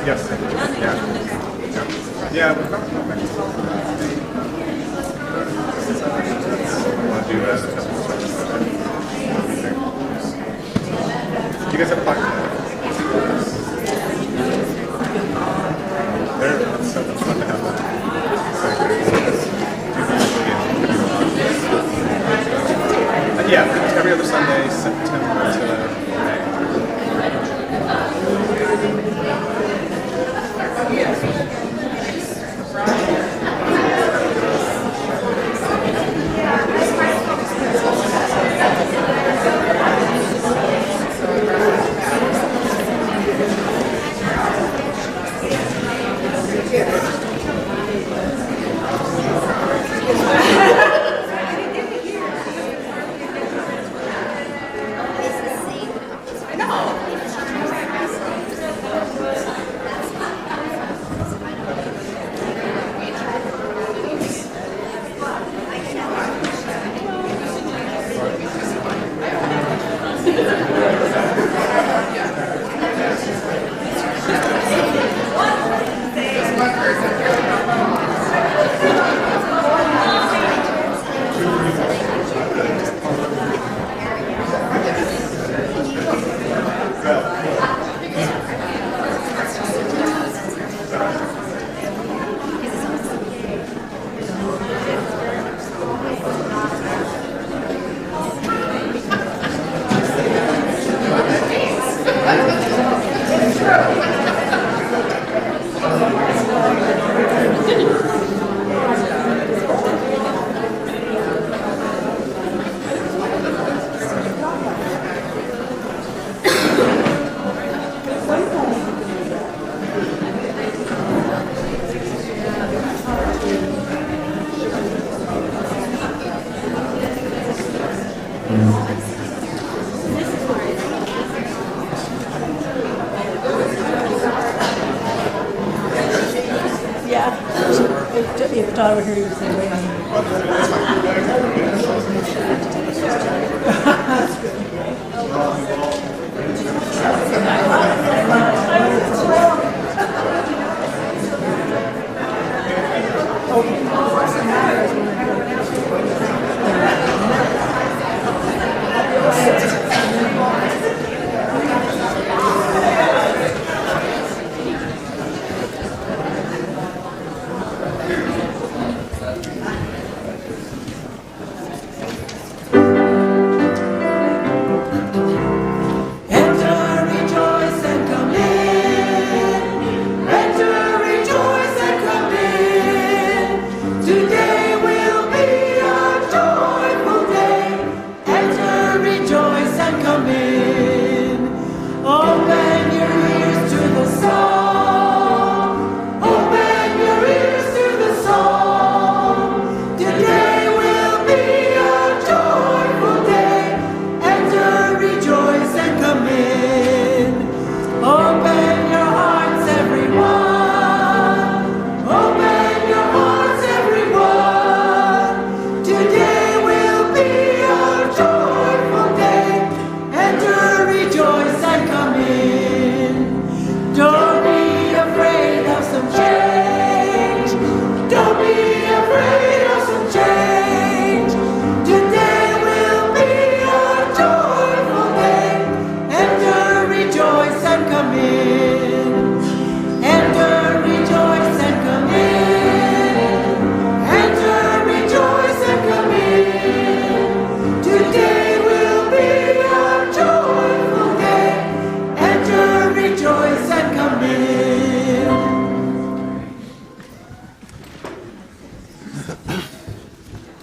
Yes. Yeah. We've got do you guys have fun? That's fun to have that. Yeah, every other Sunday, September to May. If Thar were here, he would say, wait on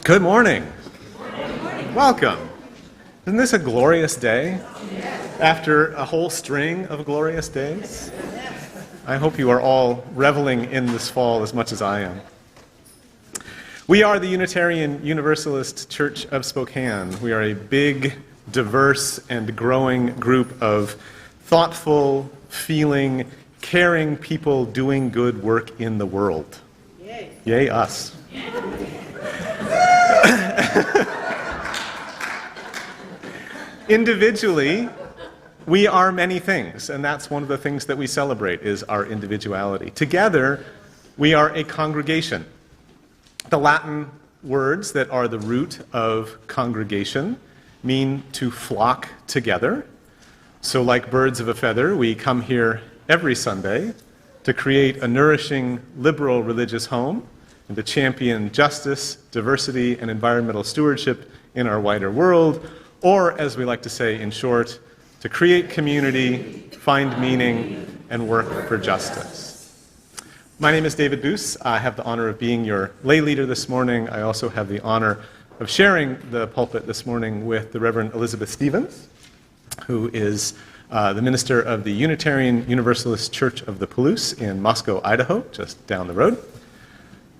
Good morning. Welcome. Isn't this a glorious day? After a whole string of glorious days? I hope you are all reveling in this fall as much as I am. We are the Unitarian Universalist Church of Spokane. We are a big, diverse, and growing group of thoughtful, feeling, caring people doing good work in the world. Yay, Yay us. Individually, we are many things, and that's one of the things that we celebrate is our individuality. Together, we are a congregation. The Latin words that are the root of congregation mean to flock together. So like birds of a feather, we come here every Sunday to create a nourishing, liberal religious home and to champion justice, diversity, and environmental stewardship in our wider world, or as we like to say in short, to create community, find meaning, and work for justice. My name is David Boos. I have the honor of being your lay leader this morning. I also have the honor of sharing the pulpit this morning with the Reverend Elizabeth Stevens, who is the minister of the Unitarian Universalist Church of the Palouse in Moscow, Idaho, just down the road.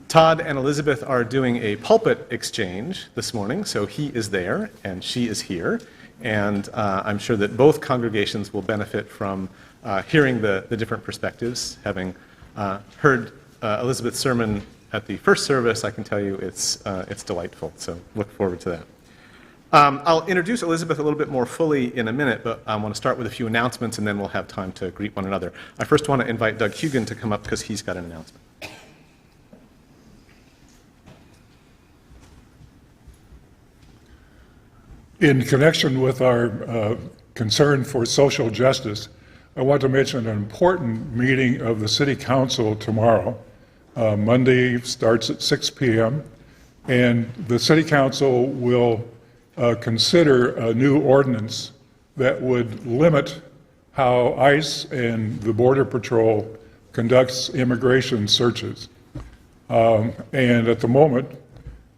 Todd and Elizabeth are doing a pulpit exchange this morning, so he is there and she is here. And I'm sure that both congregations will benefit from hearing the different perspectives. Having heard Elizabeth's sermon at the first service, I can tell you it's delightful, so look forward to that. I'll introduce Elizabeth a little bit more fully in a minute, but I want to start with a few announcements and then we'll have time to greet one another. I first want to invite Doug Hugan to come up because he's got an announcement. In connection with our concern for social justice, I want to mention an important meeting of the City Council tomorrow. Monday starts at 6 p.m. and the City Council will consider a new ordinance that would limit how ICE and the Border Patrol conducts immigration searches. And at the moment,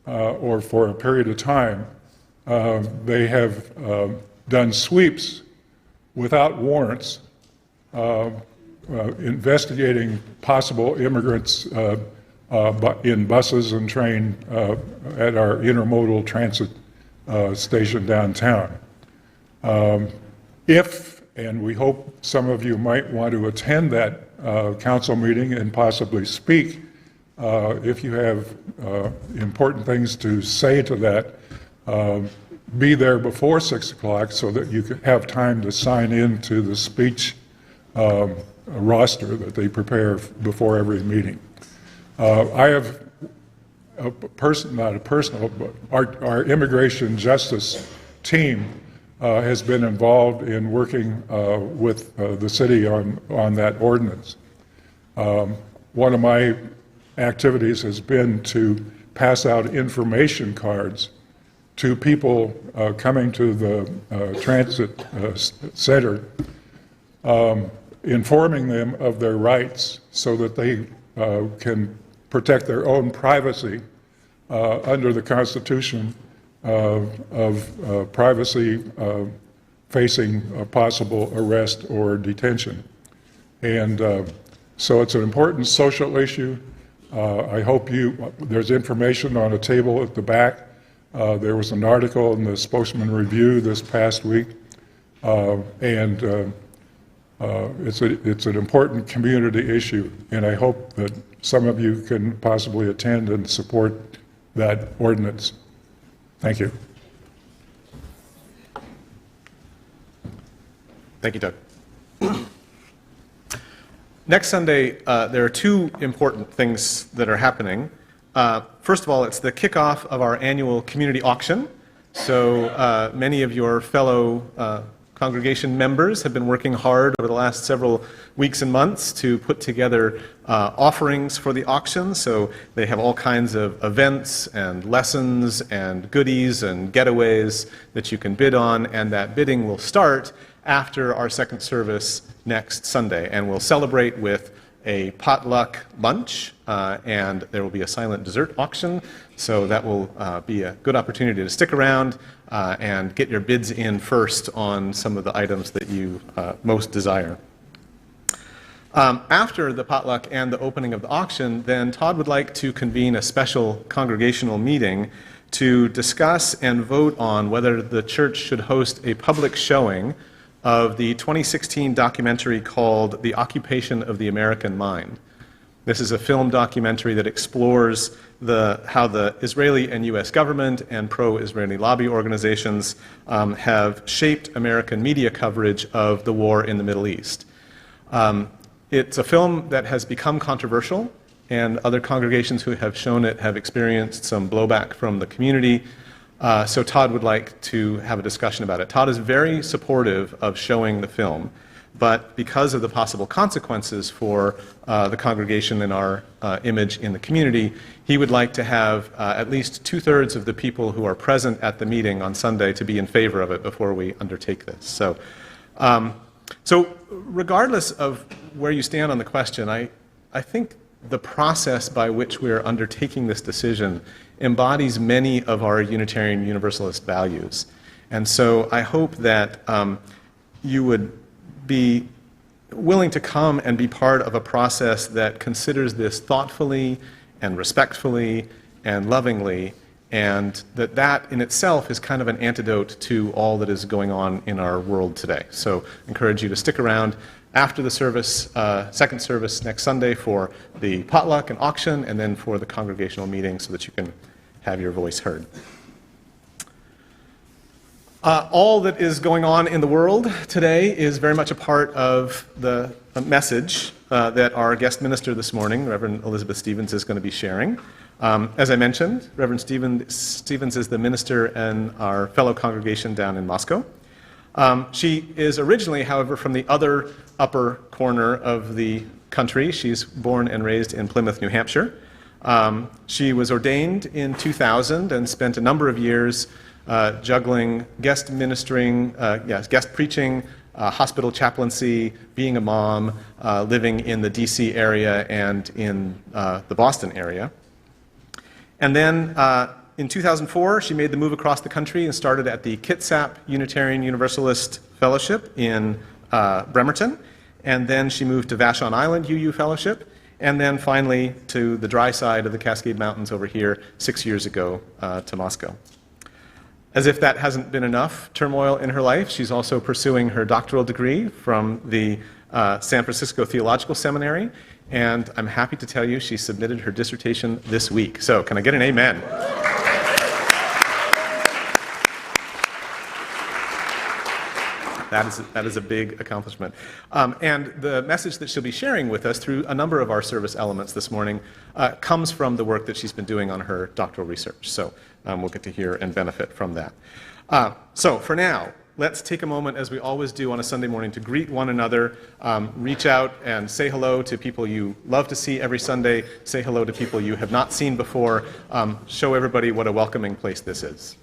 or for a period of time, they have done sweeps without warrants, investigating possible immigrants in buses and train at our intermodal transit station downtown. If, and we hope some of you might want to attend that council meeting and possibly speak, if you have important things to say to that, be there before 6 o'clock so that you can have time to sign in to the speech roster that they prepare before every meeting. I have not a personal, but our immigration justice team has been involved in working with the city on that ordinance. One of my activities has been to pass out information cards to people coming to the transit center, informing them of their rights so that they can protect their own privacy under the Constitution of privacy facing a possible arrest or detention. And so it's an important social issue. I hope there's information on a table at the back. There was an article in the Spokesman Review this past week, and it's an important community issue, and I hope that some of you can possibly attend and support that ordinance. Thank you. Thank you, Doug. Next Sunday, there are two important things that are happening. First of all, it's the kickoff of our annual community auction. So many of your fellow congregation members have been working hard over the last several weeks and months to put together offerings for the auction. So they have all kinds of events and lessons and goodies and getaways that you can bid on, and that bidding will start after our second service next Sunday. And we'll celebrate with a potluck lunch, and there will be a silent dessert auction. So that will be a good opportunity to stick around and get your bids in first on some of the items that you most desire. After the potluck and the opening of the auction, then Todd would like to convene a special congregational meeting to discuss and vote on whether the church should host a public showing of the 2016 documentary called The Occupation of the American Mind. This is a film documentary that explores how the Israeli and U.S. government and pro-Israeli lobby organizations have shaped American media coverage of the war in the Middle East. It's a film that has become controversial, and other congregations who have shown it have experienced some blowback from the community. So Todd would like to have a discussion about it. Todd is very supportive of showing the film, but because of the possible consequences for the congregation and our image in the community, he would like to have at least 2/3 of the people who are present at the meeting on Sunday to be in favor of it before we undertake this. So regardless of where you stand on the question, I think the process by which we're undertaking this decision embodies many of our Unitarian Universalist values. And so I hope that you would be willing to come and be part of a process that considers this thoughtfully and respectfully and lovingly, and that in itself is kind of an antidote to all that is going on in our world today. So I encourage you to stick around after the service, second service next Sunday, for the potluck and auction, and then for the congregational meeting so that you can have your voice heard. All that is going on in the world today is very much a part of the message that our guest minister this morning, Reverend Elizabeth Stevens, is going to be sharing. As I mentioned, Reverend Stevens is the minister in our fellow congregation down in Moscow. She is originally, however, from the other upper corner of the country. She's born and raised in Plymouth, New Hampshire. She was ordained in 2000 and spent a number of years juggling guest ministering, guest preaching, hospital chaplaincy, being a mom, living in the DC area and in the Boston area. And then in 2004, she made the move across the country and started at the Kitsap Unitarian Universalist Fellowship in Bremerton. And then she moved to Vashon Island UU Fellowship, and then finally to the dry side of the Cascade Mountains over here 6 years ago to Moscow. As if that hasn't been enough turmoil in her life, she's also pursuing her doctoral degree from the San Francisco Theological Seminary, and I'm happy to tell you she submitted her dissertation this week. So can I get an amen? That is a big accomplishment. And the message that she'll be sharing with us through a number of our service elements this morning comes from the work that she's been doing on her doctoral research. So we'll get to hear and benefit from that. So for now, let's take a moment, as we always do on a Sunday morning, to greet one another, reach out and say hello to people you love to see every Sunday, say hello to people you have not seen before, show everybody what a welcoming place this is.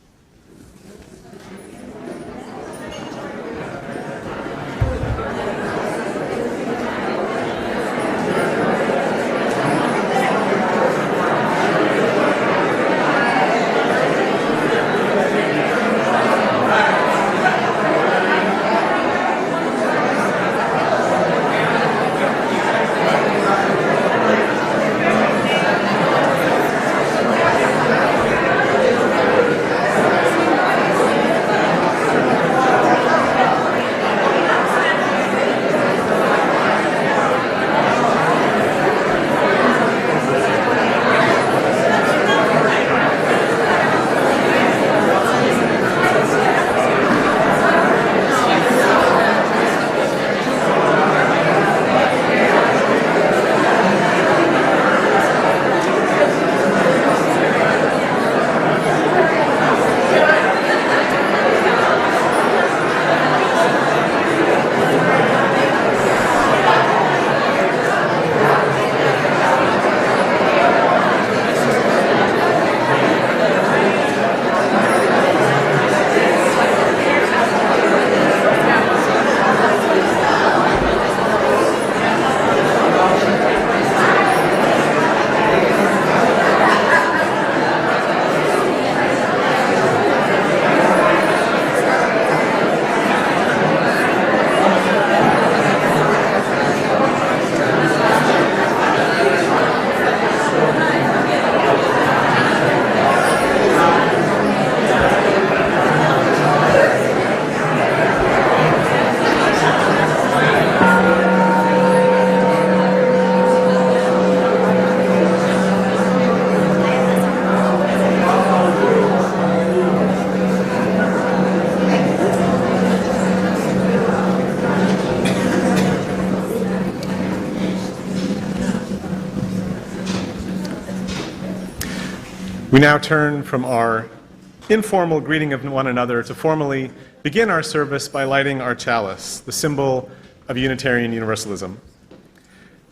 We now turn from our informal greeting of one another to formally begin our service by lighting our chalice, the symbol of Unitarian Universalism.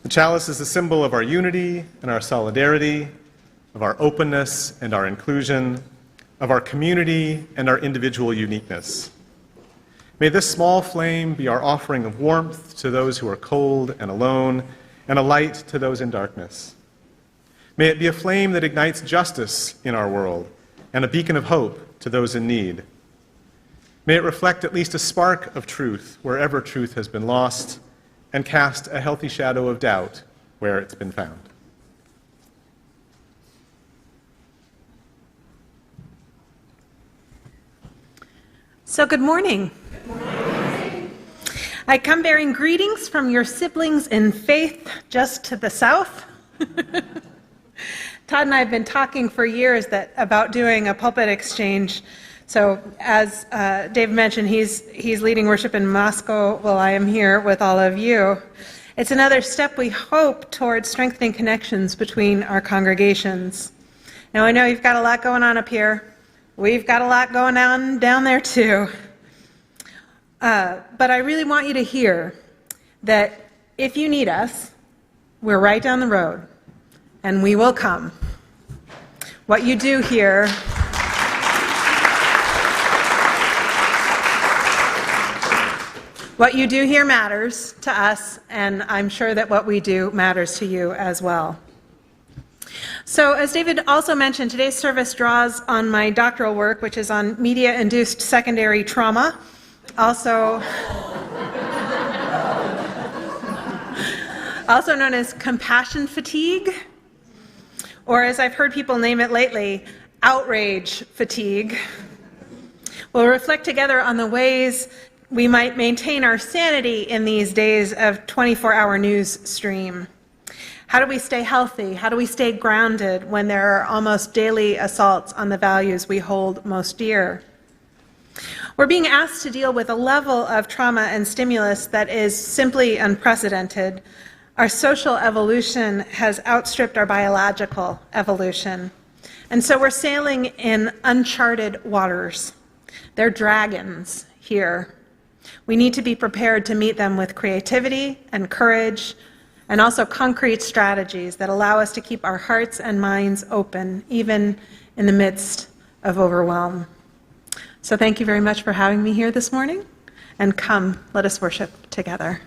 The chalice is a symbol of our unity and our solidarity, of our openness and our inclusion, of our community and our individual uniqueness. May this small flame be our offering of warmth to those who are cold and alone, and a light to those in darkness. May it be a flame that ignites justice in our world, and a beacon of hope to those in need. May it reflect at least a spark of truth wherever truth has been lost, and cast a healthy shadow of doubt where it's been found. So good morning. I come bearing greetings from your siblings in faith just to the south. Todd and I have been talking for years about doing a pulpit exchange. So as Dave mentioned, he's leading worship in Moscow while I am here with all of you. It's another step, we hope, towards strengthening connections between our congregations. Now I know you've got a lot going on up here. We've got a lot going on down there too. But I really want you to hear that if you need us, we're right down the road, and we will come. What you do here matters to us, and I'm sure that what we do matters to you as well. So, as David also mentioned, today's service draws on my doctoral work, which is on media-induced secondary trauma, also known as compassion fatigue, or as I've heard people name it lately, outrage fatigue. We'll reflect together on the ways we might maintain our sanity in these days of 24-hour news stream. How do we stay healthy? How do we stay grounded when there are almost daily assaults on the values we hold most dear? We're being asked to deal with a level of trauma and stimulus that is simply unprecedented. Our social evolution has outstripped our biological evolution. And so we're sailing in uncharted waters. They're dragons here. We need to be prepared to meet them with creativity and courage, and also concrete strategies that allow us to keep our hearts and minds open, even in the midst of overwhelm. So thank you very much for having me here this morning, and come, let us worship together.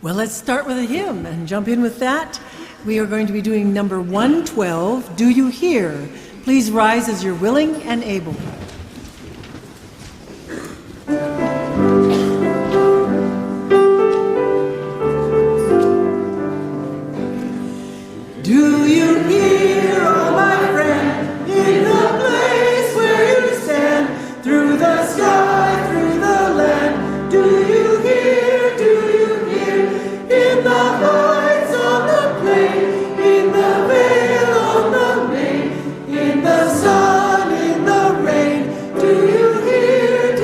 Well, let's start with a hymn and jump in with that. We are going to be doing number 112, Do You Hear? Please rise as you're willing and able. Do you hear, oh my friend, in the place where you stand, through the sky, through the land? Do you hear, in the heights on the plain, in the vale on the main, in the sun, in the rain? Do you hear,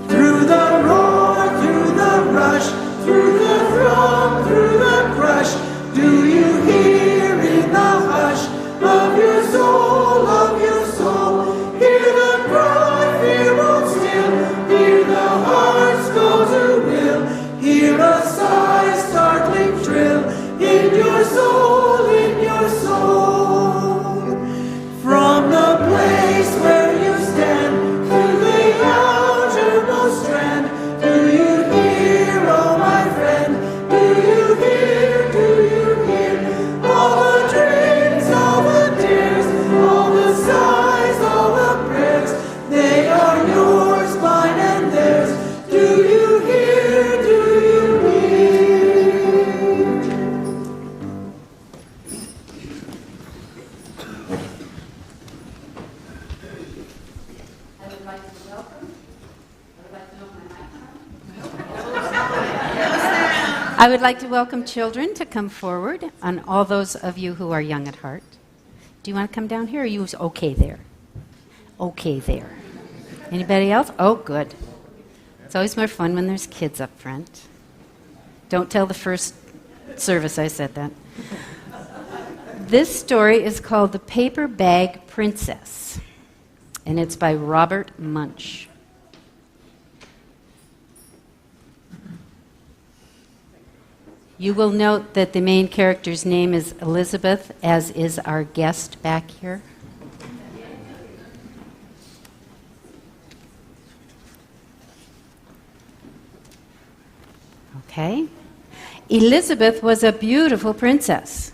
through the roar, through the rush, through the throng, through the crush? Do you hear in the hush of your soul, of your soul? Hear the cry, fear won't still, hear the heart's go to will, hear a sigh, startling thrill in your soul, in your soul. From the place where you stand, through the outermost strand, do you hear, oh my friend? Do you hear, all the dreams, all the tears, all the sighs, all the prayers? They are yours, mine and theirs. Do you hear, do you hear? I would like to welcome children to come forward, and all those of you who are young at heart. Do you want to come down here, or are you okay there? Okay there. Anybody else? Oh, good. It's always more fun when there's kids up front. Don't tell the first service I said that. This story is called The Paper Bag Princess, and it's by Robert Munsch. You will note that the main character's name is Elizabeth, as is our guest back here. Okay. Elizabeth was a beautiful princess.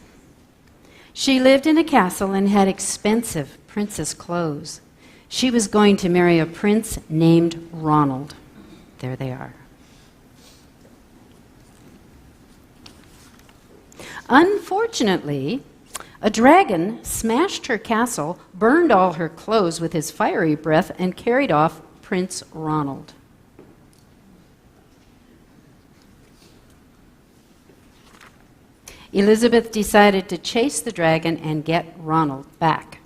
She lived in a castle and had expensive princess clothes. She was going to marry a prince named Ronald. There they are. Unfortunately, a dragon smashed her castle, burned all her clothes with his fiery breath, and carried off Prince Ronald. Elizabeth decided to chase the dragon and get Ronald back.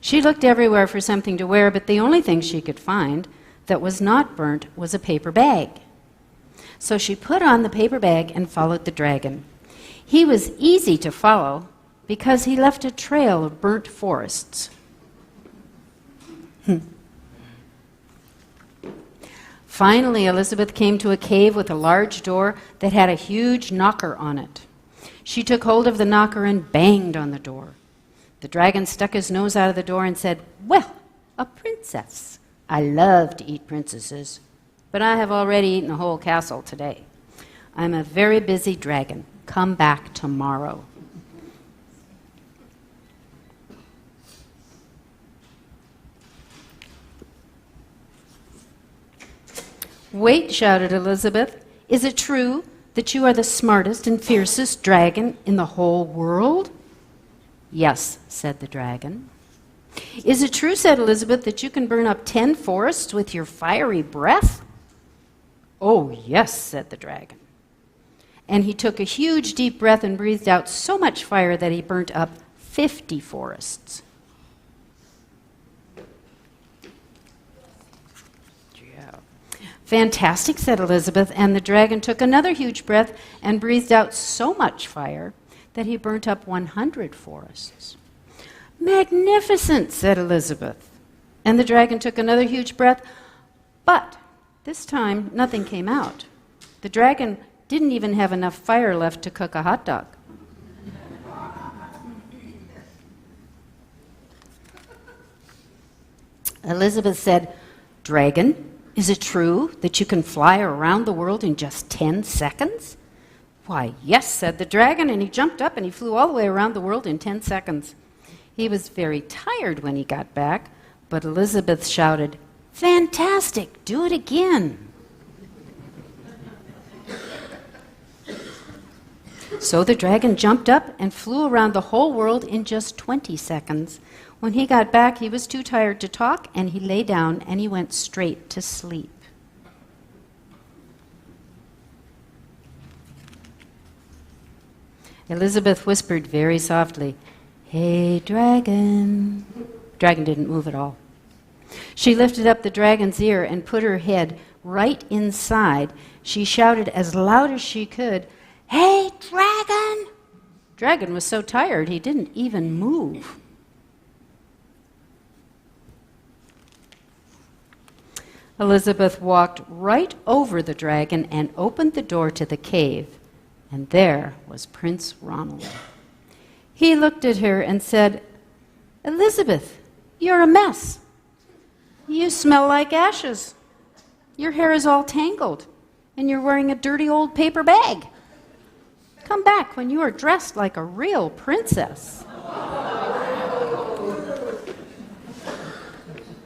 She looked everywhere for something to wear, but the only thing she could find that was not burnt was a paper bag. So she put on the paper bag and followed the dragon. He was easy to follow because he left a trail of burnt forests. Finally, Elizabeth came to a cave with a large door that had a huge knocker on it. She took hold of the knocker and banged on the door. The dragon stuck his nose out of the door and said, "Well, a princess. I love to eat princesses, but I have already eaten a whole castle today. I'm a very busy dragon. Come back tomorrow." "Wait," shouted Elizabeth. "Is it true that you are the smartest and fiercest dragon in the whole world?" "Yes," said the dragon. "Is it true," said Elizabeth, "that you can burn up 10 forests with your fiery breath?" "Oh, yes," said the dragon. And he took a huge deep breath and breathed out so much fire that he burnt up 50 forests. "Fantastic," said Elizabeth, and the dragon took another huge breath and breathed out so much fire that he burnt up 100 forests. "Magnificent," said Elizabeth, and the dragon took another huge breath, but this time nothing came out. The dragon didn't even have enough fire left to cook a hot dog. Elizabeth said, "Dragon, is it true that you can fly around the world in just 10 seconds? "Why, yes," said the dragon, and he jumped up and he flew all the way around the world in 10 seconds. He was very tired when he got back, but Elizabeth shouted, "Fantastic, do it again." So the dragon jumped up and flew around the whole world in just 20 seconds. When he got back, he was too tired to talk, and he lay down and he went straight to sleep. Elizabeth whispered very softly, "Hey, dragon." Dragon didn't move at all. She lifted up the dragon's ear and put her head right inside. She shouted as loud as she could, "Hey, dragon!" Dragon was so tired he didn't even move. Elizabeth walked right over the dragon and opened the door to the cave, and there was Prince Ronald. He looked at her and said, "Elizabeth, you're a mess. You smell like ashes. Your hair is all tangled, and you're wearing a dirty old paper bag. Come back when you are dressed like a real princess."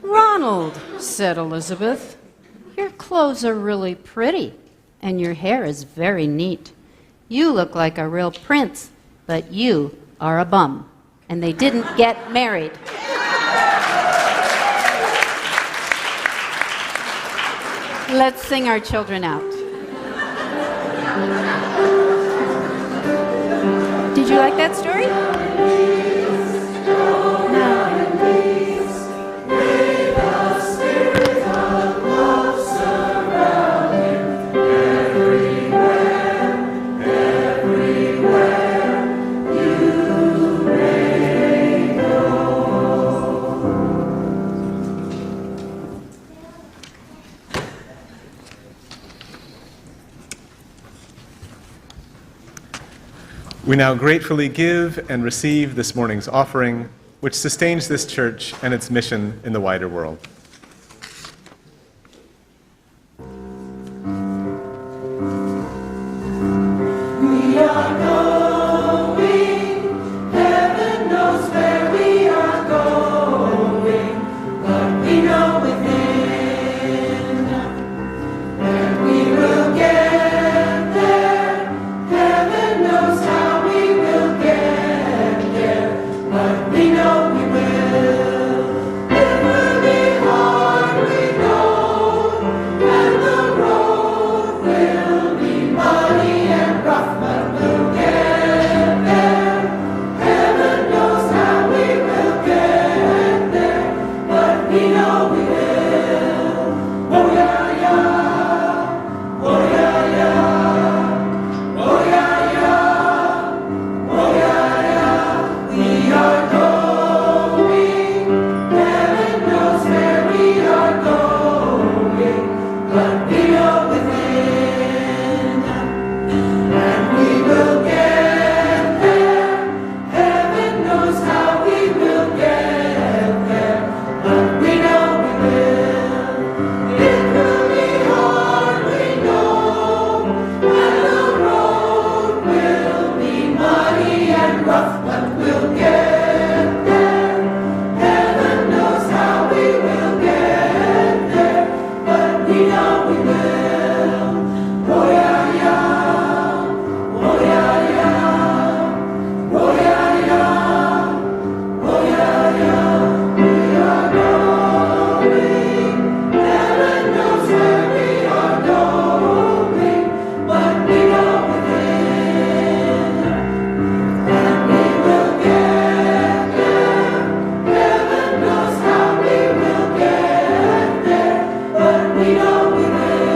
"Ronald," said Elizabeth, "your clothes are really pretty, and your hair is very neat. You look like a real prince, but you are a bum." And they didn't get married. Let's sing our children out. Did you like that story? May the spirit of love surround We now gratefully give and receive this morning's offering, which sustains this church and its mission in the wider world. We are going, heaven knows where we are going, but we know within that we will get there. Heaven knows how we will get there, but we know we will. It will be hard, we know, and the road will be muddy and rough, but we'll get there. Heaven knows how we will get there, but we know we will. Oh yeah, yeah. Oh yeah, yeah. Oh yeah, yeah. Oh yeah, yeah. We are going. Heaven knows where we are going, but we know within. And we will get there. Heaven knows how we will get there, but we know we will. It will be hard, we know, and the road will be muddy and rough, but we'll get there. Heaven knows how we will get there, but we know we will. Oh yeah, yeah. Oh yeah, yeah. Oh yeah, yeah. Oh yeah, yeah. We are going. Heaven knows where we are going, but we know within. And we will get there. Heaven knows how we will get there, but we know we will.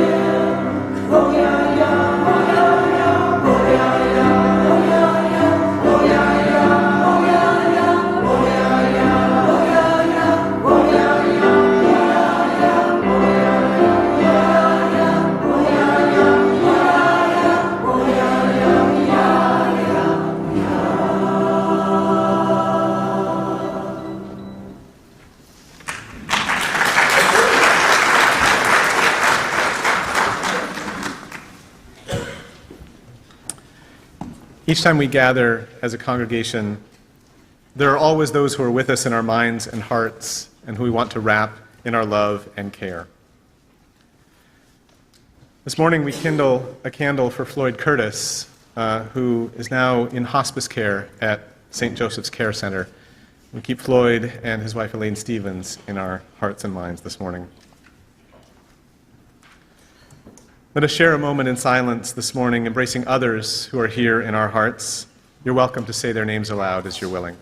Oh yeah, yeah. Oh yeah, yeah. Oh yeah, yeah. Oh yeah, yeah. Oh yeah, yeah. Oh yeah, yeah. Oh yeah, yeah. Oh yeah, yeah. Oh yeah, yeah. Oh yeah, yeah. Oh yeah, yeah. Oh yeah, yeah. Yeah, yeah. Each time we gather as a congregation, there are always those who are with us in our minds and hearts and who we want to wrap in our love and care. This morning we kindle a candle for Floyd Curtis, who is now in hospice care at St. Joseph's Care Center. We keep Floyd and his wife Elaine Stevens in our hearts and minds this morning. Let us share a moment in silence this morning, embracing others who are here in our hearts. You're welcome to say their names aloud as you're willing.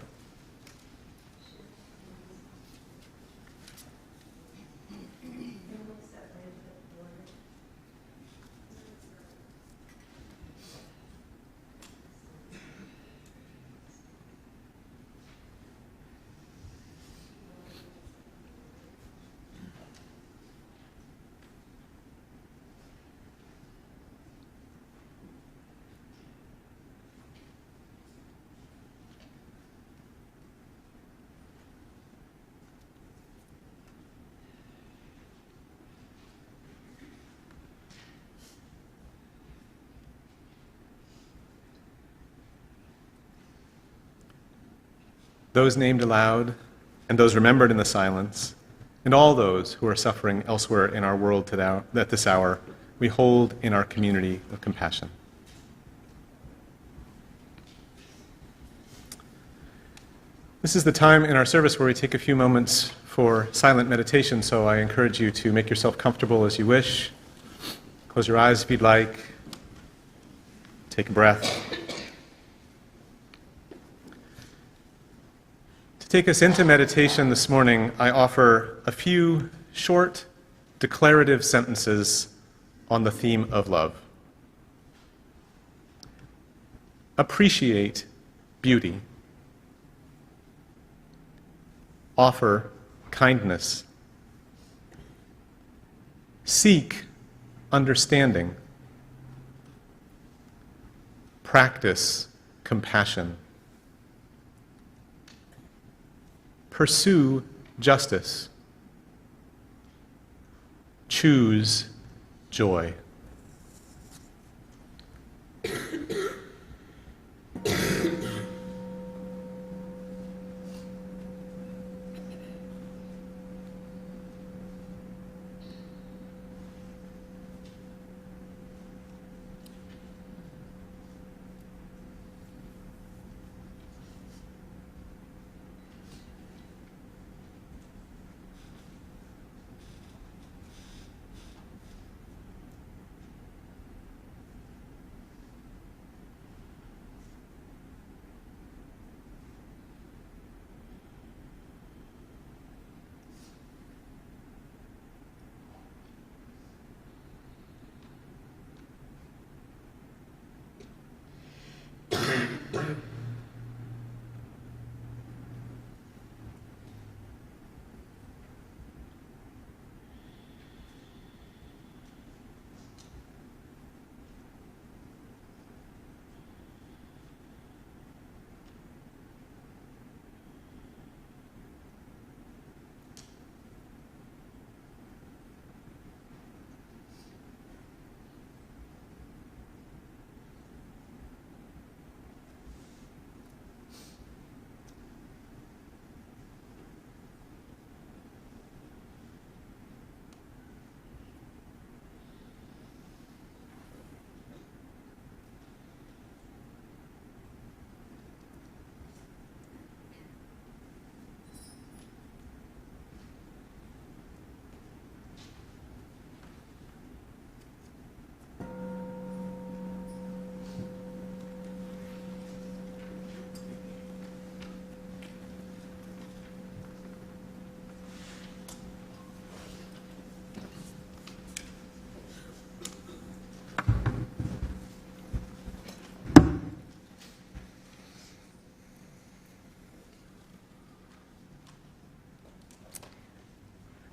Those named aloud, and those remembered in the silence, and all those who are suffering elsewhere in our world at this hour, we hold in our community of compassion. This is the time in our service where we take a few moments for silent meditation, so I encourage you to make yourself comfortable as you wish. Close your eyes if you'd like. Take a breath. To take us into meditation this morning, I offer a few short, declarative sentences on the theme of love. Appreciate beauty. Offer kindness. Seek understanding. Practice compassion. Pursue justice. Choose joy.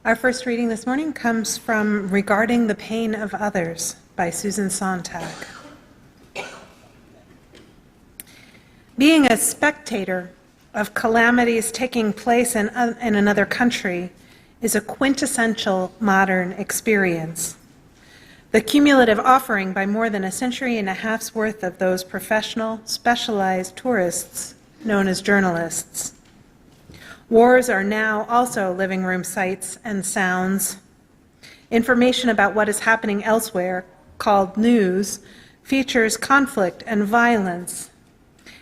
Our first reading this morning comes from Regarding the Pain of Others by Susan Sontag. Being a spectator of calamities taking place in another country is a quintessential modern experience. The cumulative offering by more than a century and a half's worth of those professional, specialized tourists known as journalists. Wars are now also living room sights and sounds. Information about what is happening elsewhere, called news, features conflict and violence.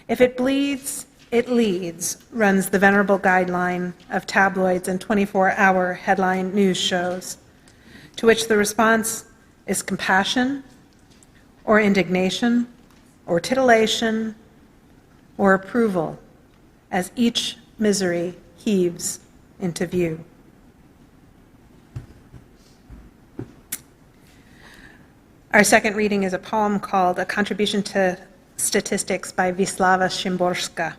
If it bleeds, it leads, runs the venerable guideline of tabloids and 24-hour headline news shows, to which the response is compassion, or indignation, or titillation, or approval, as each misery heaves into view. Our second reading is a poem called A Contribution to Statistics by Wisława Szymborska.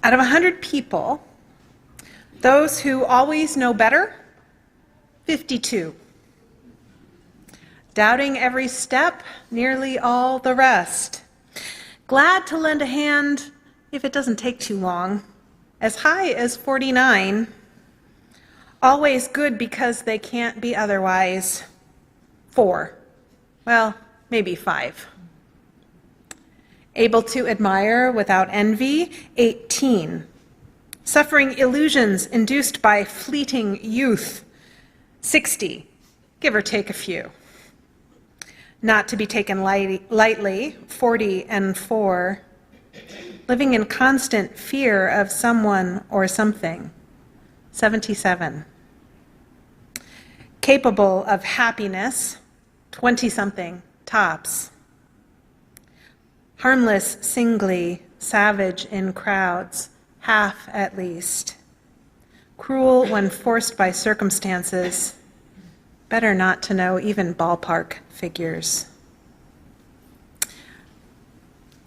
Out of 100 people, those who always know better, 52. Doubting every step, nearly all the rest. Glad to lend a hand if it doesn't take too long, as high as 49. Always good because they can't be otherwise, 4. Well, maybe 5. Able to admire without envy, 18. Suffering illusions induced by fleeting youth, 60, give or take a few. Not to be taken lightly, 40 and 4. Living in constant fear of someone or something, 77. Capable of happiness, 20-something, tops. Harmless singly, savage in crowds, half at least. Cruel when forced by circumstances, better not to know even ballpark figures.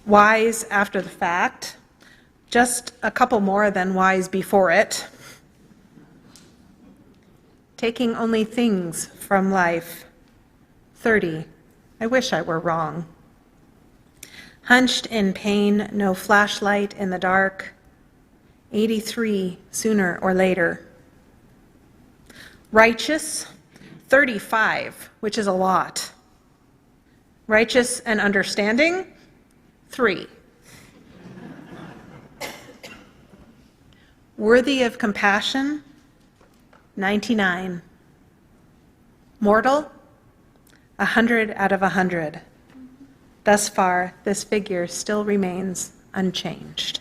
Wise after the fact, just a couple more than wise before it. Taking only things from life, 30, I wish I were wrong. Hunched in pain, no flashlight in the dark. 83 sooner or later. Righteous, 35, which is a lot. Righteous and understanding, 3. Worthy of compassion, 99. Mortal, 100 out of 100. Thus far, this figure still remains unchanged.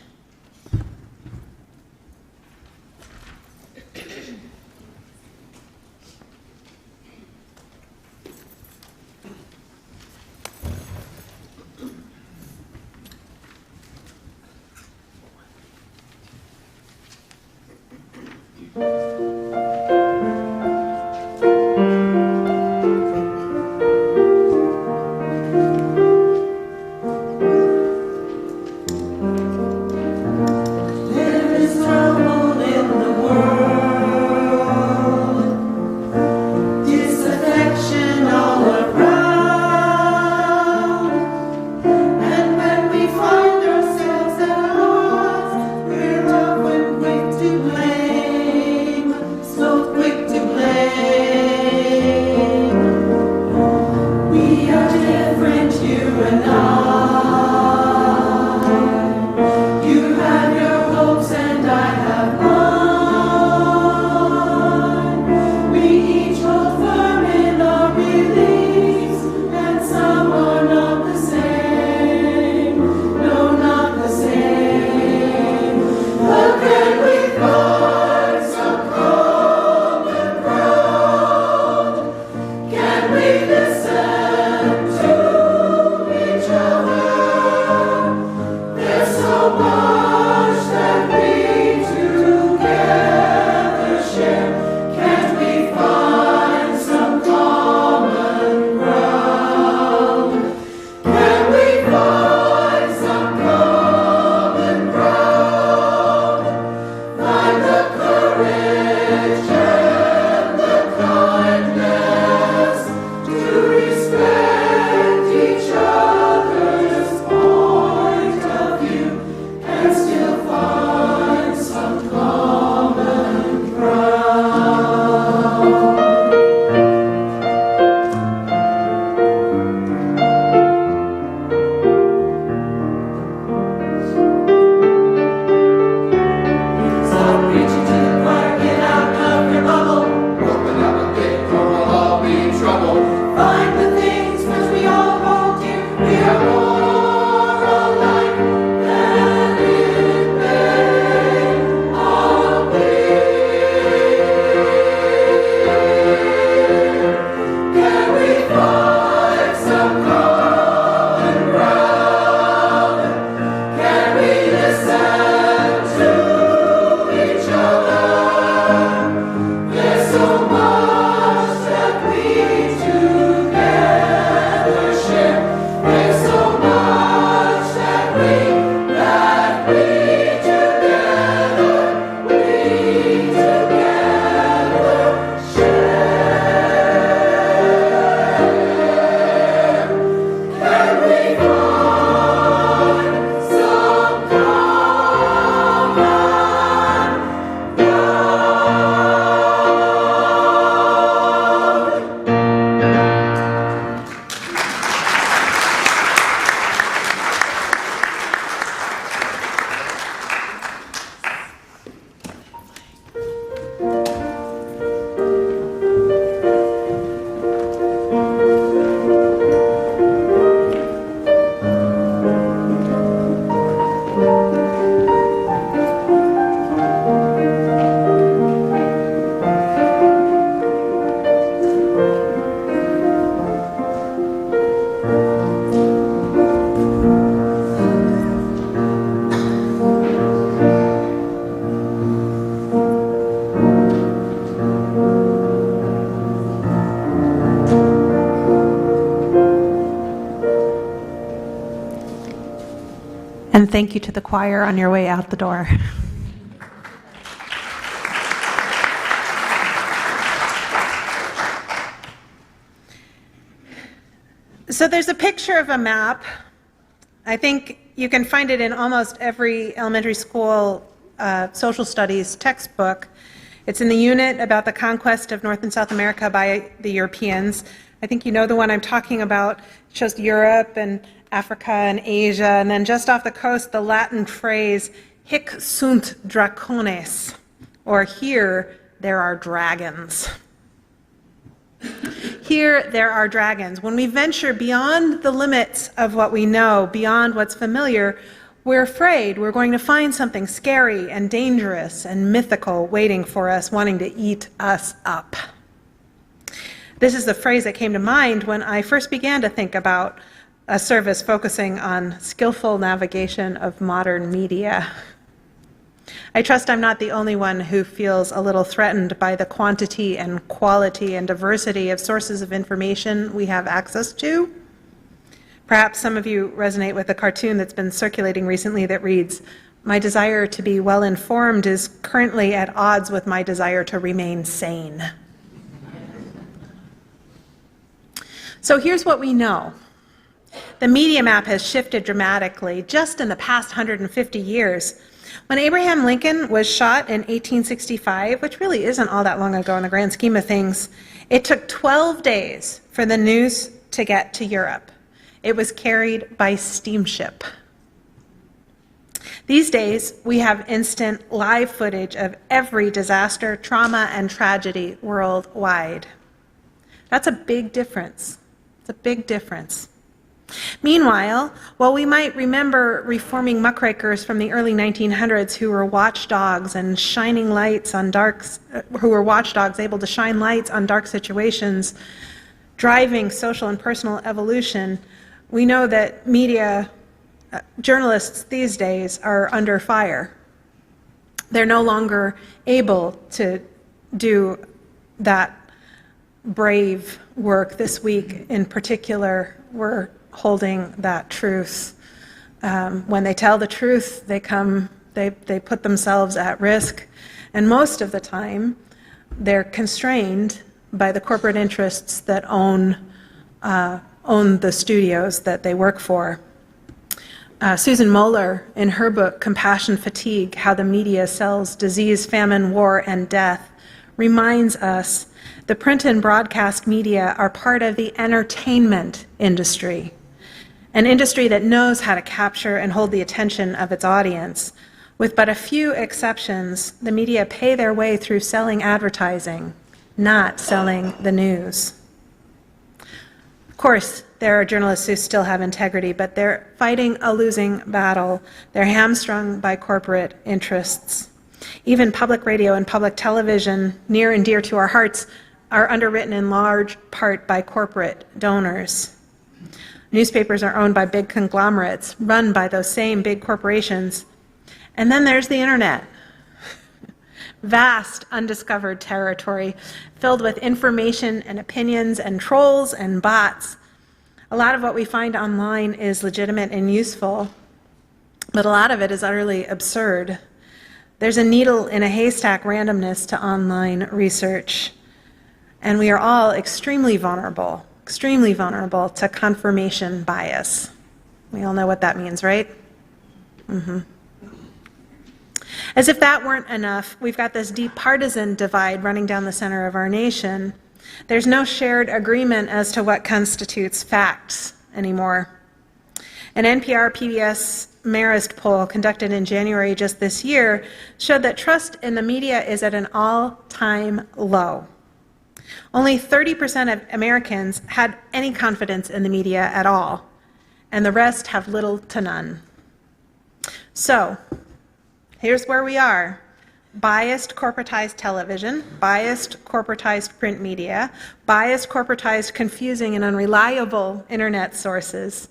And thank you to the choir on your way out the door. So there's a picture of a map. I think you can find it in almost every elementary school social studies textbook. It's in the unit about the conquest of North and South America by the Europeans. I think you know the one I'm talking about. It shows Europe and Africa and Asia, and then just off the coast, the Latin phrase, hic sunt dracones, or here there are dragons. Here there are dragons. When we venture beyond the limits of what we know, beyond what's familiar, we're afraid we're going to find something scary and dangerous and mythical waiting for us, wanting to eat us up. This is the phrase that came to mind when I first began to think about a service focusing on skillful navigation of modern media. I trust I'm not the only one who feels a little threatened by the quantity and quality and diversity of sources of information we have access to. Perhaps some of you resonate with the cartoon that's been circulating recently that reads, "My desire to be well informed is currently at odds with my desire to remain sane." So here's what we know. The media map has shifted dramatically just in the past 150 years. When Abraham Lincoln was shot in 1865, which really isn't all that long ago in the grand scheme of things, it took 12 days for the news to get to Europe. It was carried by steamship. These days, we have instant live footage of every disaster, trauma, and tragedy worldwide. That's a big difference. It's a big difference. Meanwhile, while we might remember reforming muckrakers from the early 1900s who were watchdogs and shining lights on able to shine lights on dark situations, driving social and personal evolution, we know that media journalists these days are under fire. They're no longer able to do that brave work. This week in particular, we're holding that truth. When they tell the truth, they put themselves at risk, and most of the time, they're constrained by the corporate interests that own the studios that they work for. Susan Moeller, in her book Compassion Fatigue: How the Media Sells Disease, Famine, War, and Death, reminds us the print and broadcast media are part of the entertainment industry, an industry that knows how to capture and hold the attention of its audience. With but a few exceptions, the media pay their way through selling advertising, not selling the news. Of course, there are journalists who still have integrity, but they're fighting a losing battle. They're hamstrung by corporate interests. Even public radio and public television, near and dear to our hearts, are underwritten in large part by corporate donors. Newspapers are owned by big conglomerates, run by those same big corporations. And then there's the internet. Vast undiscovered territory filled with information and opinions and trolls and bots. A lot of what we find online is legitimate and useful, but a lot of it is utterly absurd. There's a needle in a haystack randomness to online research, and we are all extremely vulnerable to confirmation bias. We all know what that means, right? As if that weren't enough, we've got this deep partisan divide running down the center of our nation. There's no shared agreement as to what constitutes facts anymore. An NPR PBS Marist poll conducted in January just this year showed that trust in the media is at an all-time low. Only 30% of Americans had any confidence in the media at all, and the rest have little to none. So, here's where we are. Biased corporatized television, biased corporatized print media, biased corporatized confusing and unreliable internet sources.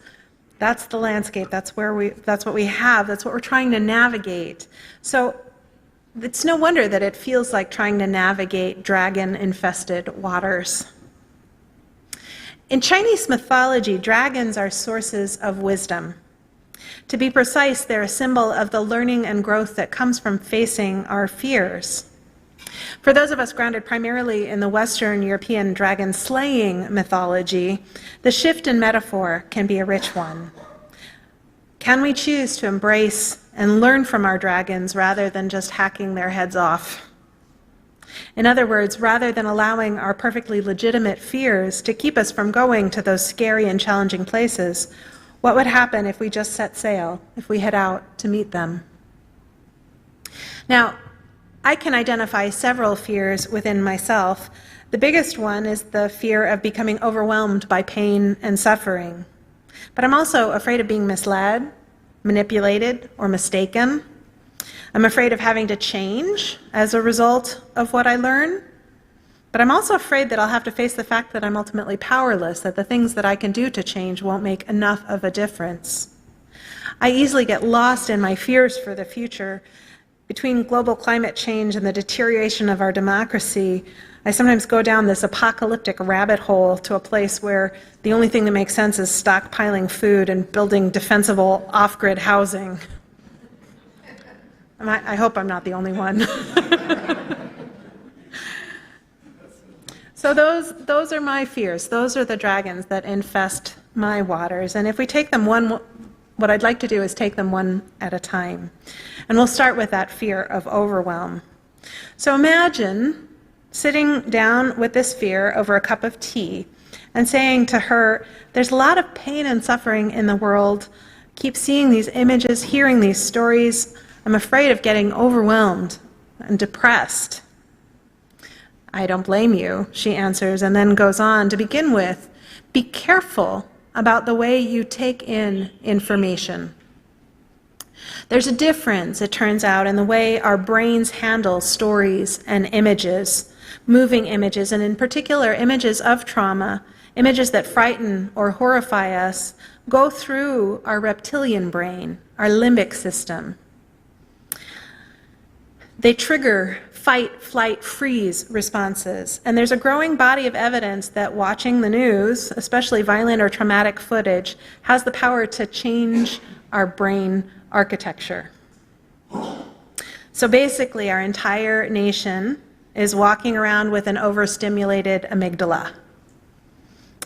That's the landscape. That's what we have. That's what we're trying to navigate. So it's no wonder that it feels like trying to navigate dragon-infested waters. In Chinese mythology, dragons are sources of wisdom. To be precise, they're a symbol of the learning and growth that comes from facing our fears. For those of us grounded primarily in the Western European dragon-slaying mythology, the shift in metaphor can be a rich one. Can we choose to embrace and learn from our dragons rather than just hacking their heads off? In other words, rather than allowing our perfectly legitimate fears to keep us from going to those scary and challenging places, what would happen if we just set sail, if we head out to meet them? Now, I can identify several fears within myself. The biggest one is the fear of becoming overwhelmed by pain and suffering. But I'm also afraid of being misled, manipulated, or mistaken. I'm afraid of having to change as a result of what I learn. But I'm also afraid that I'll have to face the fact that I'm ultimately powerless, that the things that I can do to change won't make enough of a difference. I easily get lost in my fears for the future. Between global climate change and the deterioration of our democracy, I sometimes go down this apocalyptic rabbit hole to a place where the only thing that makes sense is stockpiling food and building defensible off-grid housing. I hope I'm not the only one. So those are my fears. Those are the dragons that infest my waters. And if we take them what I'd like to do is take them one at a time. And we'll start with that fear of overwhelm. So imagine sitting down with this fear over a cup of tea and saying to her, there's a lot of pain and suffering in the world. Keep seeing these images, hearing these stories. I'm afraid of getting overwhelmed and depressed. I don't blame you, she answers, and then goes on to begin with, be careful about the way you take in information. There's a difference, it turns out, in the way our brains handle stories and images, moving images, and in particular images of trauma, images that frighten or horrify us, go through our reptilian brain, our limbic system. They trigger fight, flight, freeze responses. And there's a growing body of evidence that watching the news, especially violent or traumatic footage, has the power to change our brain architecture. So basically, our entire nation is walking around with an overstimulated amygdala.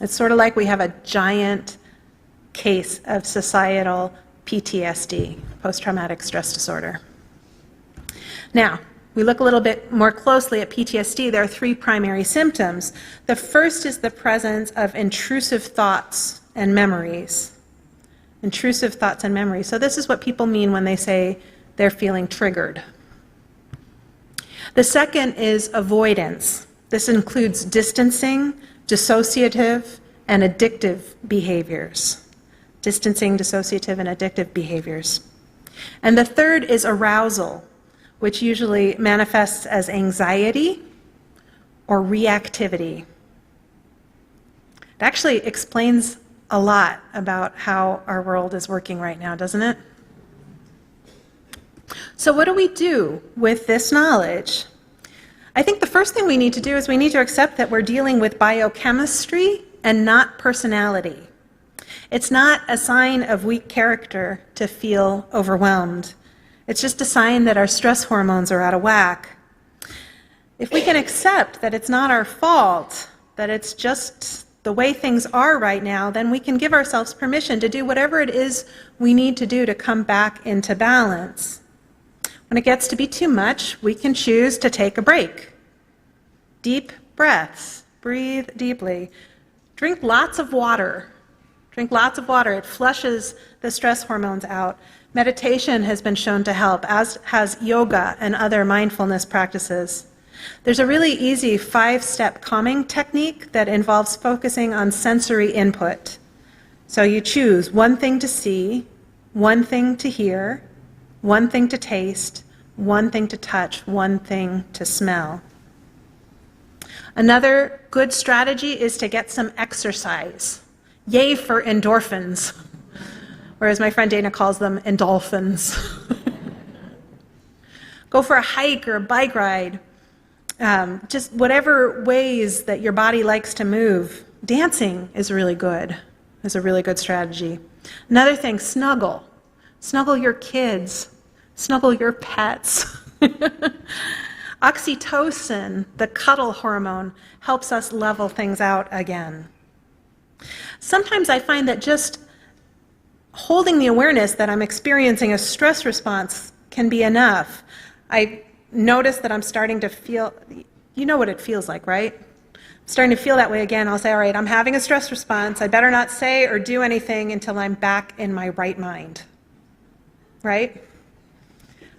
It's sort of like we have a giant case of societal PTSD, post-traumatic stress disorder. Now, we look a little bit more closely at PTSD. There are three primary symptoms. The first is the presence of intrusive thoughts and memories. Intrusive thoughts and memories. So this is what people mean when they say they're feeling triggered. The second is avoidance. This includes distancing, dissociative, and addictive behaviors. Distancing, dissociative, and addictive behaviors. And the third is arousal, which usually manifests as anxiety or reactivity. It actually explains a lot about how our world is working right now, doesn't it? So what do we do with this knowledge? I think the first thing we need to do is we need to accept that we're dealing with biochemistry and not personality. It's not a sign of weak character to feel overwhelmed. It's just a sign that our stress hormones are out of whack. If we can accept that it's not our fault, that it's just the way things are right now, then we can give ourselves permission to do whatever it is we need to do to come back into balance. When it gets to be too much, we can choose to take a break. Deep breaths. Breathe deeply. Drink lots of water. Drink lots of water. It flushes the stress hormones out. Meditation has been shown to help, as has yoga and other mindfulness practices. There's a really easy 5-step calming technique that involves focusing on sensory input. So you choose one thing to see, one thing to hear, one thing to taste, one thing to touch, one thing to smell. Another good strategy is to get some exercise. Yay for endorphins. Whereas my friend Dana calls them endolphins. Go for a hike or a bike ride. Just whatever ways that your body likes to move. Dancing is really good. Is a really good strategy. Another thing, snuggle. Snuggle your kids. Snuggle your pets. Oxytocin, the cuddle hormone, helps us level things out again. Sometimes I find that just holding the awareness that I'm experiencing a stress response can be enough. I notice that I'm starting to feel, you know what it feels like, right? I'm starting to feel that way again. I'll say, all right, I'm having a stress response. I better not say or do anything until I'm back in my right mind, right?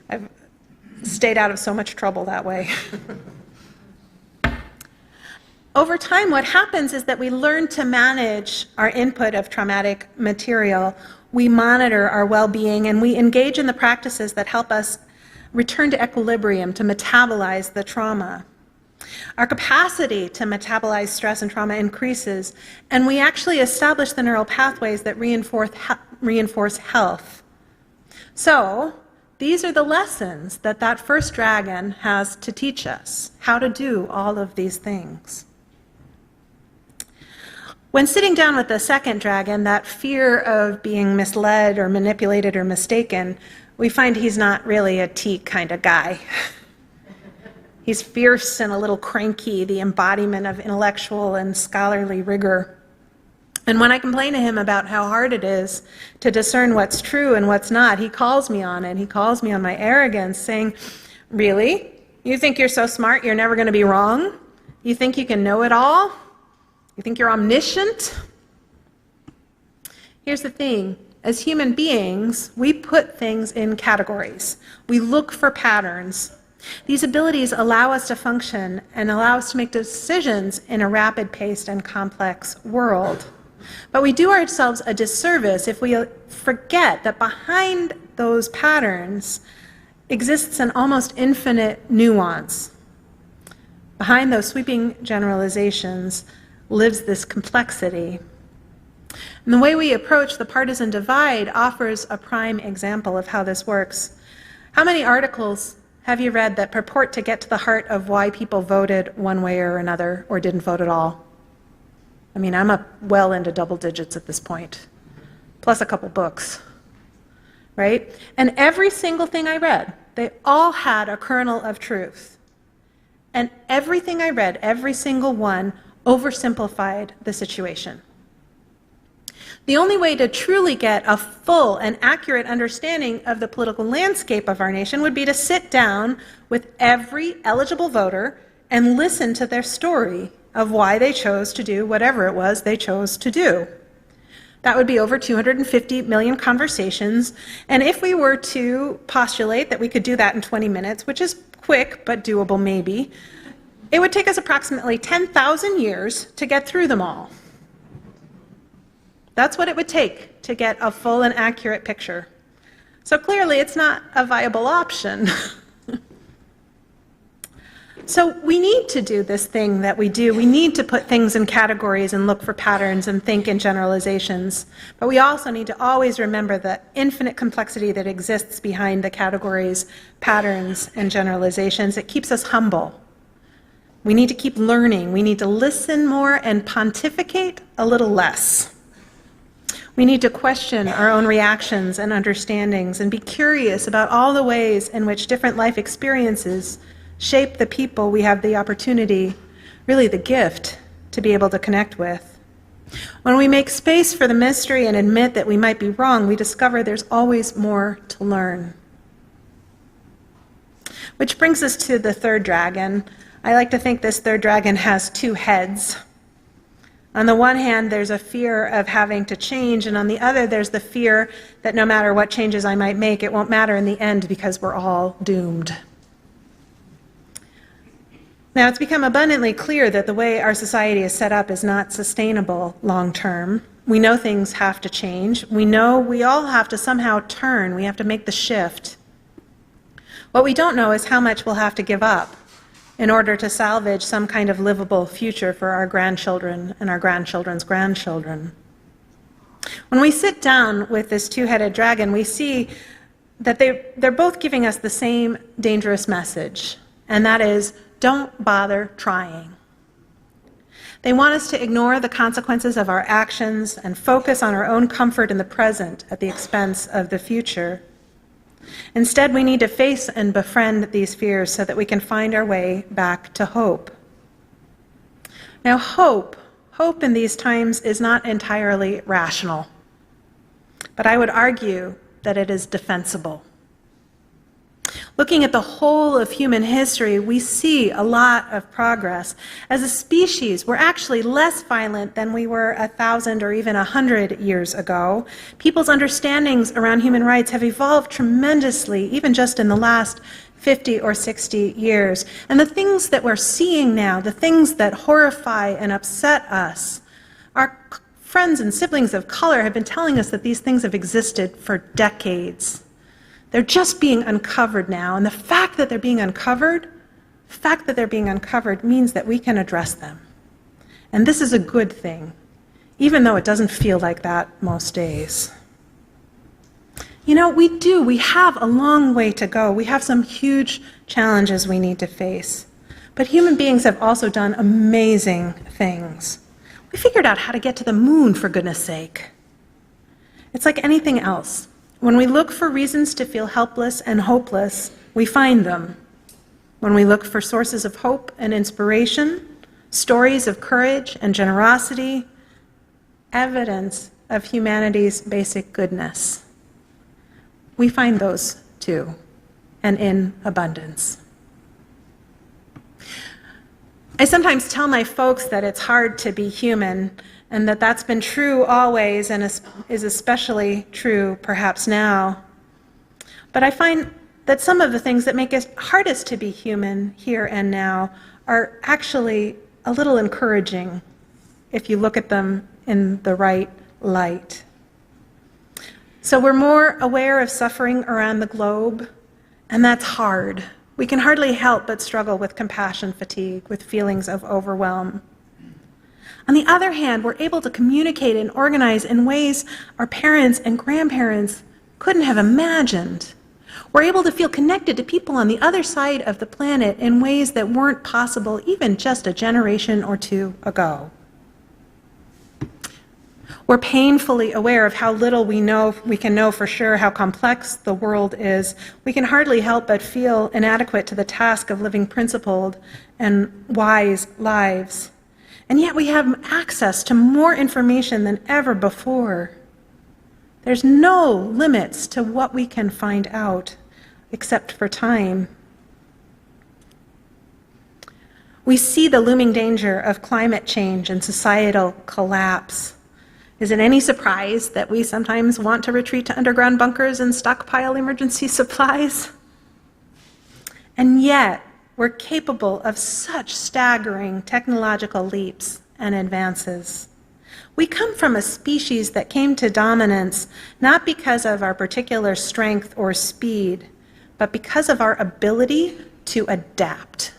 I've stayed out of so much trouble that way. Over time, what happens is that we learn to manage our input of traumatic material. We monitor our well-being, and we engage in the practices that help us return to equilibrium, to metabolize the trauma. Our capacity to metabolize stress and trauma increases, and we actually establish the neural pathways that reinforce health. So, these are the lessons that that first dragon has to teach us, how to do all of these things. When sitting down with the second dragon, that fear of being misled or manipulated or mistaken, we find he's not really a teak kind of guy. He's fierce and a little cranky, the embodiment of intellectual and scholarly rigor. And when I complain to him about how hard it is to discern what's true and what's not, he calls me on it. He calls me on my arrogance, saying, really? You think you're so smart you're never going to be wrong? You think you can know it all? You think you're omniscient? Here's the thing. As human beings, we put things in categories. We look for patterns. These abilities allow us to function and allow us to make decisions in a rapid-paced and complex world. But we do ourselves a disservice if we forget that behind those patterns exists an almost infinite nuance. Behind those sweeping generalizations lives this complexity. And the way we approach the partisan divide offers a prime example of how this works. How many articles have you read that purport to get to the heart of why people voted one way or another or didn't vote at all? I mean, I'm up well into double digits at this point, plus a couple books, right? And every single thing I read, they all had a kernel of truth. And everything I read, every single one, oversimplified the situation. The only way to truly get a full and accurate understanding of the political landscape of our nation would be to sit down with every eligible voter and listen to their story of why they chose to do whatever it was they chose to do. That would be over 250 million conversations, and if we were to postulate that we could do that in 20 minutes, which is quick but doable maybe, it would take us approximately 10,000 years to get through them all. That's what it would take to get a full and accurate picture. So clearly it's not a viable option. So we need to do this thing that we do. We need to put things in categories and look for patterns and think in generalizations. But we also need to always remember the infinite complexity that exists behind the categories, patterns, and generalizations. It keeps us humble. We need to keep learning. We need to listen more and pontificate a little less. We need to question our own reactions and understandings and be curious about all the ways in which different life experiences shape the people we have the opportunity, really the gift, to be able to connect with. When we make space for the mystery and admit that we might be wrong, we discover there's always more to learn. Which brings us to the third dragon. I like to think this third dragon has two heads. On the one hand, there's a fear of having to change, and on the other, there's the fear that no matter what changes I might make, it won't matter in the end because we're all doomed. Now, it's become abundantly clear that the way our society is set up is not sustainable long term. We know things have to change. We know we all have to somehow turn. We have to make the shift. What we don't know is how much we'll have to give up in order to salvage some kind of livable future for our grandchildren and our grandchildren's grandchildren. When we sit down with this two-headed dragon, we see that they're both giving us the same dangerous message, and that is, don't bother trying. They want us to ignore the consequences of our actions and focus on our own comfort in the present at the expense of the future. Instead, we need to face and befriend these fears so that we can find our way back to hope. Now, hope in these times is not entirely rational, but I would argue that it is defensible. Looking at the whole of human history, we see a lot of progress. As a species, we're actually less violent than we were 1,000 or even 100 years ago. People's understandings around human rights have evolved tremendously, even just in the last 50 or 60 years. And the things that we're seeing now, the things that horrify and upset us, our friends and siblings of color have been telling us that these things have existed for decades. They're just being uncovered now, and the fact that they're being uncovered means that we can address them. And this is a good thing, even though it doesn't feel like that most days. You know, we have a long way to go. We have some huge challenges we need to face. But human beings have also done amazing things. We figured out how to get to the moon, for goodness sake. It's like anything else. When we look for reasons to feel helpless and hopeless, we find them. When we look for sources of hope and inspiration, stories of courage and generosity, evidence of humanity's basic goodness, we find those too, and in abundance. I sometimes tell my folks that it's hard to be human, and that that's been true always and is especially true perhaps now. But I find that some of the things that make it hardest to be human here and now are actually a little encouraging if you look at them in the right light. So we're more aware of suffering around the globe, and that's hard. We can hardly help but struggle with compassion fatigue, with feelings of overwhelm. On the other hand, we're able to communicate and organize in ways our parents and grandparents couldn't have imagined. We're able to feel connected to people on the other side of the planet in ways that weren't possible even just a generation or two ago. We're painfully aware of how little we can know for sure how complex the world is. We can hardly help but feel inadequate to the task of living principled and wise lives. And yet we have access to more information than ever before. There's no limits to what we can find out, except for time. We see the looming danger of climate change and societal collapse. Is it any surprise that we sometimes want to retreat to underground bunkers and stockpile emergency supplies? And yet, we're capable of such staggering technological leaps and advances. We come from a species that came to dominance not because of our particular strength or speed, but because of our ability to adapt.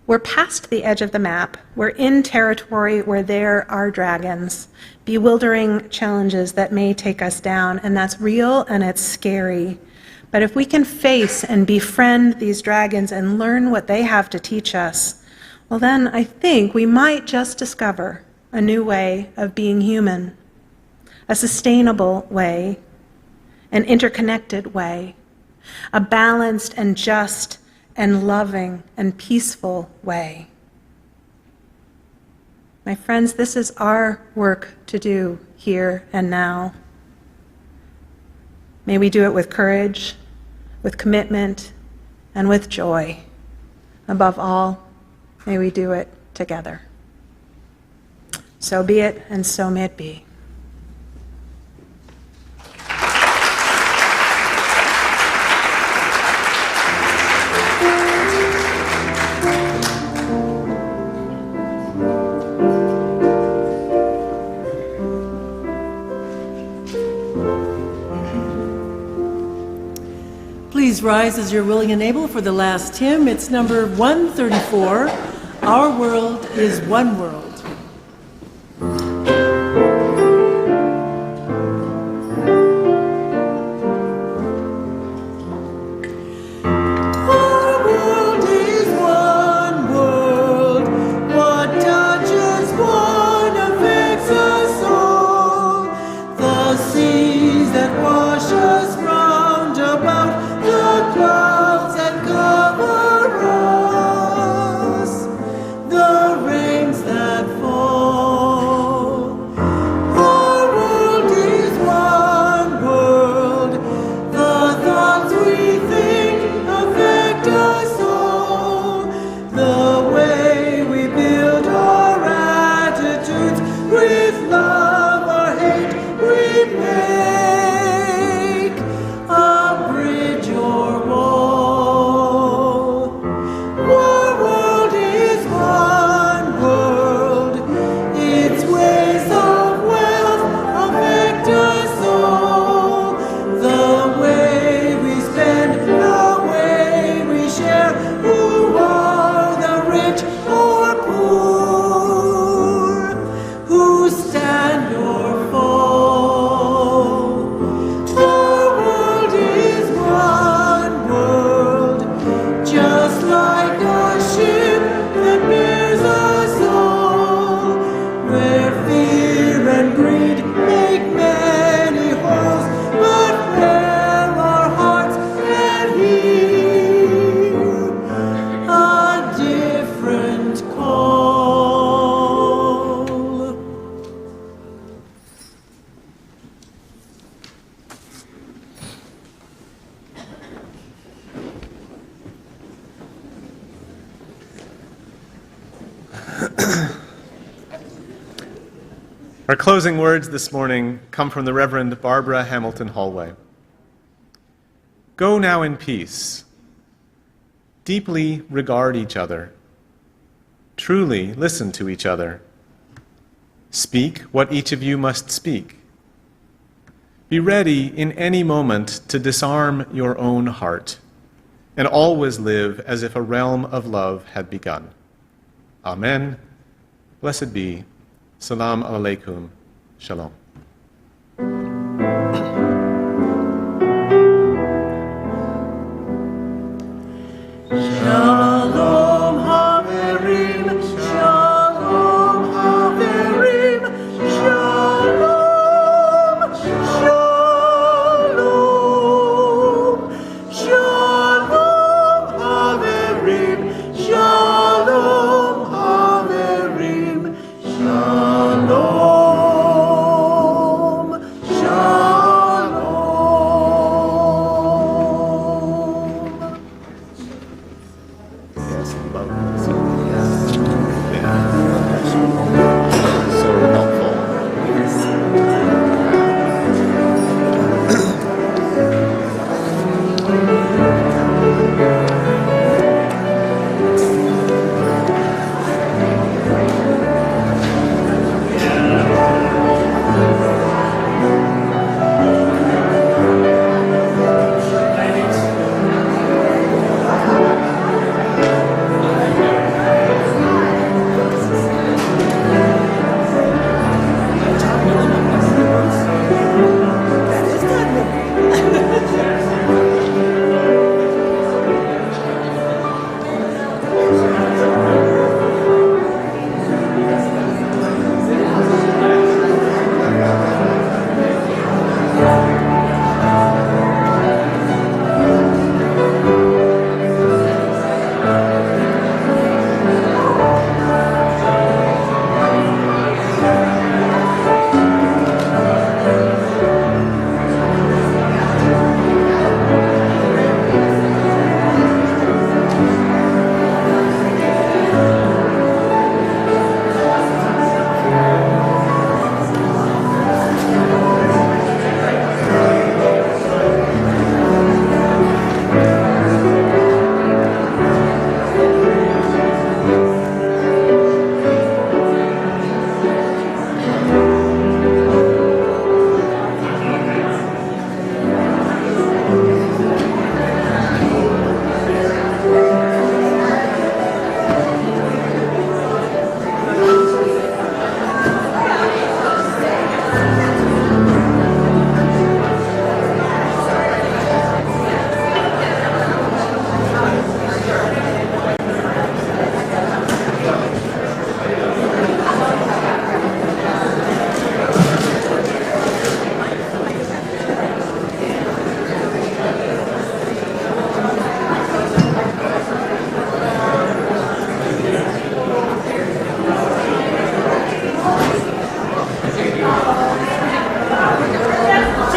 We're past the edge of the map. We're in territory where there are dragons, bewildering challenges that may take us down, and that's real and it's scary. But if we can face and befriend these dragons and learn what they have to teach us, well then I think we might just discover a new way of being human, a sustainable way, an interconnected way, a balanced and just and loving and peaceful way. My friends, this is our work to do here and now. May we do it with courage, with commitment, and with joy. Above all, may we do it together. So be it, and so may it be. Please rise as you're willing and able for the last hymn. It's number 134, Our World is One World. What touches one affects us all. The seas that wash us round about, the clouds that cover us, the rains that fall. Our world is one world. The thoughts we think affect us all. The way we build our attitudes with love or hate we make a bridge or wall. Our world is one world. Its ways of wealth affect us all. The way we spend, the way we share, who are the rich or poor, who stand or fall. Our world is one world, just like a ship that bears us all, where fear and greed make many holes, but where our hearts can hear a different call. Our closing words this morning come from the Reverend Barbara Hamilton Hallway. Go now in peace. Deeply regard each other. Truly listen to each other. Speak what each of you must speak. Be ready in any moment to disarm your own heart, and always live as if a realm of love had begun. Amen. Blessed be. Salam alaikum. Shalom. Shalom Haverim, Shalom Haverim, Shalom, Shalom, Shalom Haverim, Shalom Haverim, Shalom.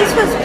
This was beautiful.